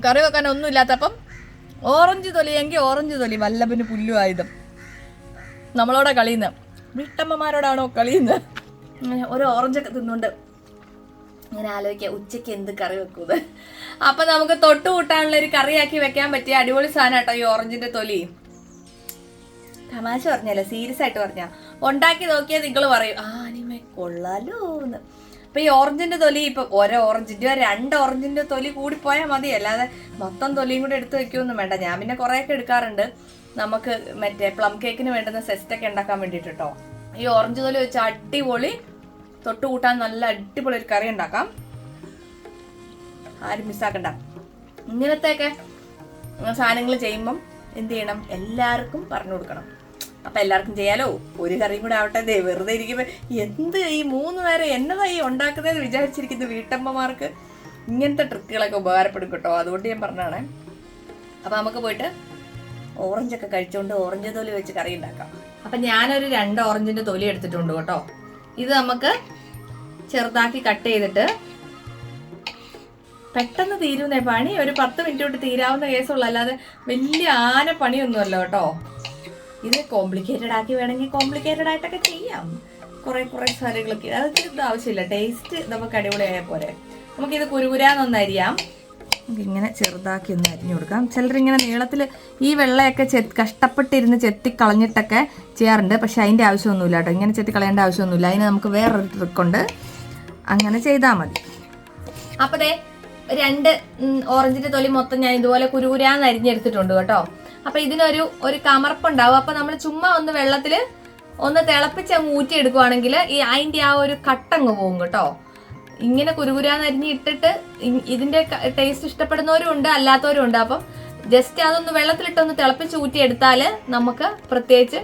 കറി വെക്കാൻ ഒന്നും ഇല്ലാത്തപ്പം orange തൊലിയെങ്കിൽ orange തൊലി വല്ലഭന് പുല്ലു ആയുധം. നമ്മളോടെ കളിയുന്ന വീട്ടമ്മമാരോടാണോ കളിയുന്നത്? അങ്ങനെ ഒരു ഓറഞ്ചൊക്കെ തിന്നുകൊണ്ട് അങ്ങനെ ആലോചിക്കുക ഉച്ചയ്ക്ക് എന്ത് കറി വെക്കുന്നത്. അപ്പം നമുക്ക് തൊട്ട് കൂട്ടാനുള്ള ഒരു കറിയാക്കി വെക്കാൻ പറ്റിയ അടിപൊളി സാധനം കേട്ടോ ഈ ഓറഞ്ചിന്റെ തൊലി. തമാശ പറഞ്ഞല്ലോ, സീരിയസ് ആയിട്ട് പറഞ്ഞാ ഉണ്ടാക്കി നോക്കിയാൽ നിങ്ങൾ പറയും അനിമേ കൊള്ളാലോ എന്ന്. അപ്പൊ ഈ ഓറഞ്ചിന്റെ തൊലി ഇപ്പൊ ഓരോ ഓറഞ്ചിന്റെ 2 ഓറഞ്ചിന്റെ തൊലി കൂടി പോയാൽ മതി, അല്ലാതെ മൊത്തം തൊലിയും കൂടി എടുത്ത് വെക്കൊന്നും വേണ്ട. ഞാൻ പിന്നെ കുറെയൊക്കെ എടുക്കാറുണ്ട് നമുക്ക് മറ്റേ പ്ലം കേക്കിന് വേണ്ടുന്ന സെസ്റ്റൊക്കെ ഉണ്ടാക്കാൻ വേണ്ടിയിട്ട് കേട്ടോ. ഈ ഓറഞ്ച് തൊലി വെച്ച് അടിപൊളി തൊട്ട് കൂട്ടാൻ നല്ല അടിപൊളി ഒരു കറി ഉണ്ടാക്കാം. ആരും മിസ്സാക്കണ്ട. ഇങ്ങനത്തെയൊക്കെ സാധനങ്ങൾ ചെയ്യുമ്പം എന്ത് ചെയ്യണം, എല്ലാവർക്കും പറഞ്ഞു കൊടുക്കണം. അപ്പൊ എല്ലാവർക്കും ചെയ്യാലോ. ഒരു കറിയും കൂടെ ആവട്ടെ. വെറുതെ ഇരിക്കുമ്പോ എന്ത് ഈ 3 നേരം എന്നതാ ഈ ഉണ്ടാക്കുന്നതെന്ന് വിചാരിച്ചിരിക്കുന്ന വീട്ടമ്മമാർക്ക് ഇങ്ങനത്തെ ട്രിക്കുകളൊക്കെ ഉപകാരപ്പെടും കേട്ടോ. അതുകൊണ്ട് ഞാൻ പറഞ്ഞാണേ. അപ്പൊ നമുക്ക് പോയിട്ട് ഓറഞ്ചൊക്കെ കഴിച്ചുകൊണ്ട് ഓറഞ്ച് തൊലി വെച്ച് കറി ഉണ്ടാക്കാം. അപ്പൊ ഞാനൊരു 2 ഓറഞ്ചിന്റെ തൊലി എടുത്തിട്ടുണ്ട് കേട്ടോ. ഇത് നമുക്ക് ചെറുതാക്കി കട്ട് ചെയ്തിട്ട് പെട്ടെന്ന് തീരുന്നേ പണി. ഒരു 10 മിനിറ്റ് കൊണ്ട് തീരാവുന്ന കേസുള്ളൂ, അല്ലാതെ വലിയ ആന പണിയൊന്നുമല്ല കേട്ടോ. ഇത് കോംപ്ലിക്കേറ്റഡ് ആക്കി വേണമെങ്കിൽ കോംപ്ലിക്കേറ്റഡ് ആയിട്ടൊക്കെ ചെയ്യാം. കുറെ സാധനങ്ങളൊക്കെ അതൊക്കെ ഇത് ആവശ്യമില്ല. ടേസ്റ്റ് നമുക്ക് അടിപൊളിയായ പോലെ. നമുക്കിത് കുരുകുരാന്നൊന്ന് അരിയാം. ഇങ്ങനെ ചെറുതാക്കി ഒന്ന് അരിഞ്ഞു കൊടുക്കാം. ചിലരിങ്ങനെ നീളത്തിൽ ഈ വെള്ളയൊക്കെ കഷ്ടപ്പെട്ടിരുന്ന് ചെത്തിക്കളഞ്ഞിട്ടൊക്കെ ചെയ്യാറുണ്ട്. പക്ഷെ അതിൻ്റെ ആവശ്യമൊന്നുമില്ല കേട്ടോ. ഇങ്ങനെ ചെത്തിക്കളയേണ്ട ആവശ്യമൊന്നുമില്ല. അതിന് നമുക്ക് വേറൊരു ട്രിക്കുണ്ട്, അങ്ങനെ ചെയ്താൽ മതി. അപ്പോൾ ദേ 2 ഓറഞ്ചിന്റെ തൊലി മൊത്തം ഞാൻ ഇതുപോലെ കുരുകുരാന്ന് അരിഞ്ഞെടുത്തിട്ടുണ്ട് കേട്ടോ. അപ്പൊ ഇതിനൊരു കമർപ്പുണ്ടാവും. അപ്പൊ നമ്മൾ ചുമ്മാ ഒന്ന് വെള്ളത്തിൽ ഒന്ന് തിളപ്പിച്ച് അങ്ങ് ഊറ്റിയെടുക്കുവാണെങ്കിൽ അതിന്റെ ആ ഒരു കട്ടങ്ങ് പോകും കേട്ടോ. ഇങ്ങനെ കുരുകുരാന്ന് അരിഞ്ഞിട്ടിട്ട് ഇതിന്റെ ടേസ്റ്റ് ഇഷ്ടപ്പെടുന്നവരും ഉണ്ട്, അല്ലാത്തവരും ഉണ്ട്. അപ്പം ജസ്റ്റ് അതൊന്ന് വെള്ളത്തിലിട്ടൊന്ന് തിളപ്പിച്ച് ഊറ്റിയെടുത്താൽ നമുക്ക് പ്രത്യേകിച്ച്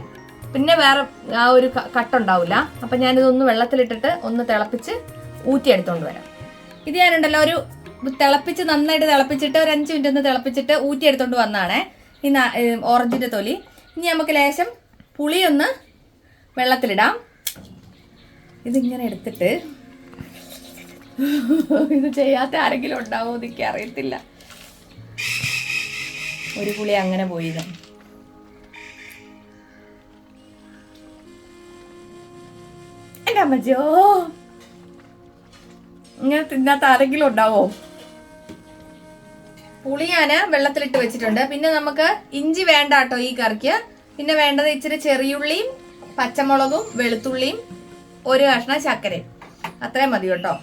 പിന്നെ വേറെ ആ ഒരു കട്ടുണ്ടാവില്ല. അപ്പൊ ഞാനിതൊന്ന് വെള്ളത്തിലിട്ടിട്ട് ഒന്ന് തിളപ്പിച്ച് ഊറ്റിയെടുത്തോണ്ട് വരാം. ഇത് ഞാനുണ്ടല്ലോ ഒരു തിളപ്പിച്ച് നന്നായിട്ട് തിളപ്പിച്ചിട്ട് ഒരു 5 മിനിറ്റ് ഒന്ന് തിളപ്പിച്ചിട്ട് ഊറ്റിയെടുത്തോണ്ട് വന്നാണേ ഈ ഓറഞ്ചിന്റെ തൊലി. ഇനി നമുക്ക് ലേശം പുളിയൊന്ന് വെള്ളത്തിലിടാം. ഇതിങ്ങനെ എടുത്തിട്ട് ഇത് ചെയ്യാത്ത ആരെങ്കിലും ഉണ്ടാവോ എനിക്ക് അറിയത്തില്ല. ഒരു പുളി അങ്ങനെ പോയത്. എന്റെ അമ്മച്ചോ, ഇങ്ങനെ തിന്നാത്ത ആരെങ്കിലും ഉണ്ടാവോ? പുളി ഞാൻ വെള്ളത്തിലിട്ട് വെച്ചിട്ടുണ്ട്. പിന്നെ നമുക്ക് ഇഞ്ചി വേണ്ട കേട്ടോ ഈ കറിക്ക്. പിന്നെ വേണ്ടത് ഇച്ചിരി ചെറിയുള്ളിയും പച്ചമുളകും വെളുത്തുള്ളിയും ഒരു കഷ്ണം ശർക്കരയും, അത്രയും മതി കേട്ടോ.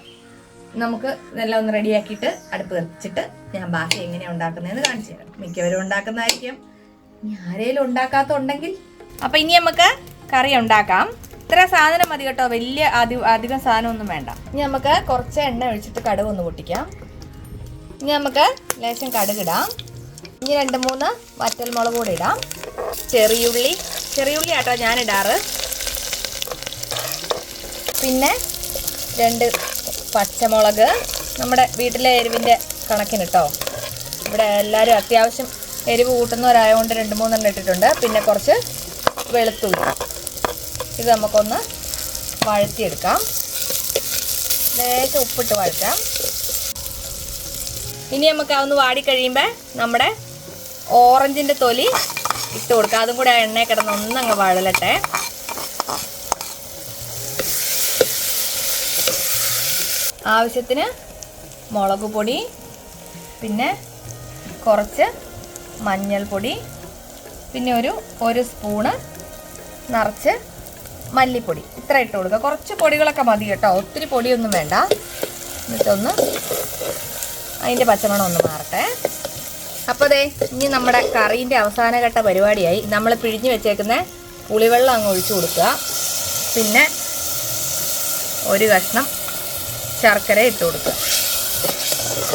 നമുക്ക് ഇതെല്ലാം ഒന്ന് റെഡിയാക്കിയിട്ട് അടുപ്പ് വെച്ചിട്ട് ഞാൻ ബാക്കി എങ്ങനെയാണ് ഉണ്ടാക്കുന്നതെന്ന് കാണിച്ചു തരാം. മിക്കവരും ഉണ്ടാക്കുന്നതായിരിക്കും, ആരേലും ഉണ്ടാക്കാത്തുണ്ടെങ്കിൽ. അപ്പൊ ഇനി നമുക്ക് കറി ഉണ്ടാക്കാം. ഇത്ര സാധനം മതി കേട്ടോ, വലിയ അധികം സാധനമൊന്നും വേണ്ട. ഇനി നമുക്ക് കുറച്ച് എണ്ണ ഒഴിച്ചിട്ട് കടുക് ഒന്ന് പൊട്ടിക്കാം. ഇനി നമുക്ക് ലേശം കടുകിടാം. ഇനി 2-3 വറ്റൽമുളക് കൂടി ഇടാം. ചെറിയുള്ളി ആട്ടോ ഞാൻ ഇടാറ്. പിന്നെ 2 പച്ചമുളക്, നമ്മുടെ വീട്ടിലെ എരിവിൻ്റെ കണക്കിന് കേട്ടോ. ഇവിടെ എല്ലാവരും അത്യാവശ്യം എരിവ് കൂട്ടുന്നവരായതുകൊണ്ട് 2-3 ഇട്ടിട്ടുണ്ട്. പിന്നെ കുറച്ച് വെളുത്തുള്ളി. ഇത് നമുക്കൊന്ന് വഴറ്റിയെടുക്കാം. ലേശം ഉപ്പിട്ട് വഴറ്റാം. ഇനി നമുക്ക് അതൊന്ന് വാടിക്കഴിയുമ്പോൾ നമ്മുടെ ഓറഞ്ചിൻ്റെ തൊലി ഇട്ട് കൊടുക്കാം. അതും കൂടെ എണ്ണയിൽ കിടന്ന് ഒന്നങ്ങ് വഴലട്ടെ. ആവശ്യത്തിന് മുളക് പൊടി, പിന്നെ കുറച്ച് മഞ്ഞൾപ്പൊടി, പിന്നെ ഒരു സ്പൂണ് നിറച്ച് മല്ലിപ്പൊടി. ഇത്ര ഇട്ട് കൊടുക്കുക. കുറച്ച് പൊടികളൊക്കെ മതി കേട്ടോ, ഒത്തിരി പൊടിയൊന്നും വേണ്ട. എന്നിട്ടൊന്ന് അതിൻ്റെ പച്ചമണം ഒന്ന് മാറട്ടെ. അപ്പോൾ ദേ ഇനി നമ്മുടെ കറീൻ്റെ അവസാനഘട്ട പരിപാടിയായി. നമ്മൾ പിഴിഞ്ഞ് വെച്ചേക്കുന്ന പുളിവെള്ളം അങ്ങ് ഒഴിച്ചു കൊടുക്കുക. പിന്നെ ഒരു കഷ്ണം ശർക്കര ഇട്ട് കൊടുക്കുക.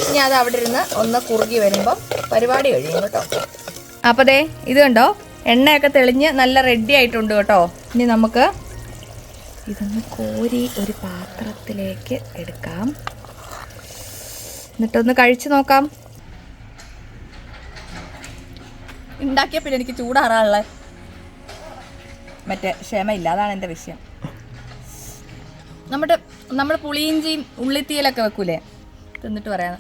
ഇനി അത് അവിടെ ഇരുന്ന് ഒന്ന് കുറുകി വരുമ്പം പരിപാടി കഴിയും കേട്ടോ. അപ്പോൾ ദേ ഇത് കണ്ടോ, എണ്ണയൊക്കെ തെളിഞ്ഞ് നല്ല റെഡി ആയിട്ടുണ്ട് കേട്ടോ. ഇനി നമുക്ക് ഇതൊന്ന് കോരി ഒരു പാത്രത്തിലേക്ക് എടുക്കാം. എന്നിട്ടൊന്ന് കഴിച്ചു നോക്കാം. ഉണ്ടാക്കിയ പിന്നെ എനിക്ക് ചൂടാറാനുള്ള മറ്റേ ക്ഷമയില്ല, അതാണ് എൻ്റെ വിഷയം. നമ്മൾ പുളിയിഞ്ചിയും ഉള്ളിത്തീയലൊക്കെ വെക്കൂലേ, തിന്നിട്ട് പറയാം.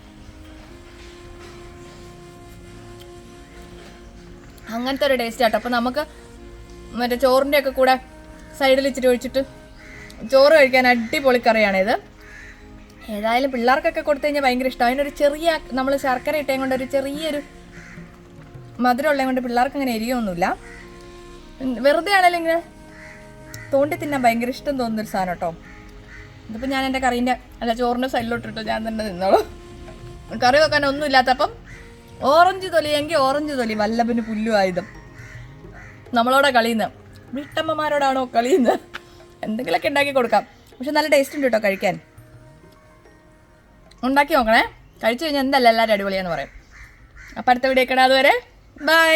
അങ്ങനത്തെ ഒരു ടേസ്റ്റ് ആട്ടോ. അപ്പോൾ നമുക്ക് മറ്റേ ചോറിൻ്റെ ഒക്കെ കൂടെ സൈഡിൽ ഇച്ചിരി ഒഴിച്ചിട്ട് ചോറ് കഴിക്കാൻ അടിപൊളി കറിയാണിത്. ഏതായാലും പിള്ളേർക്കൊക്കെ കൊടുത്തു കഴിഞ്ഞാൽ ഭയങ്കര ഇഷ്ടം. അതിനൊരു ചെറിയ നമ്മൾ ശർക്കര ഇട്ടേം കൊണ്ട് ഒരു ചെറിയൊരു മധുരമുള്ളത് കൊണ്ട് പിള്ളേർക്ക് അങ്ങനെ എരിയൊന്നുമില്ല. വെറുതെ ആണെങ്കിലും ഇങ്ങനെ തോണ്ടി തിന്നാൻ ഭയങ്കര ഇഷ്ടം തോന്നുന്നൊരു സാധനം കേട്ടോ. ഇതിപ്പോൾ ഞാൻ എൻ്റെ കറീൻ്റെ ചോറിൻ്റെ സൈഡിലോട്ടിട്ടോ ഞാൻ തന്നെ നിന്നോളൂ. കറി വെക്കാൻ ഒന്നും ഇല്ലാത്തപ്പം ഓറഞ്ച് തൊലിയെങ്കിൽ ഓറഞ്ച് തൊലി വല്ലഭന് പുല്ലു ആയുധം. നമ്മളോടെ കളിയുന്ന വീട്ടമ്മമാരോടാണോ കളിയുന്നത്? എന്തെങ്കിലുമൊക്കെ ഉണ്ടാക്കി കൊടുക്കാം. പക്ഷെ നല്ല ടേസ്റ്റ് ഉണ്ട് കേട്ടോ കഴിക്കാൻ. ഉണ്ടാക്കി നോക്കണേ. കഴിച്ചു കഴിഞ്ഞാൽ എന്തല്ല എല്ലാവരും അടിപൊളിയാന്ന് പറയും. അപ്പം അടുത്ത വീഡിയോ കാണാം. അതുവരെ ബൈ.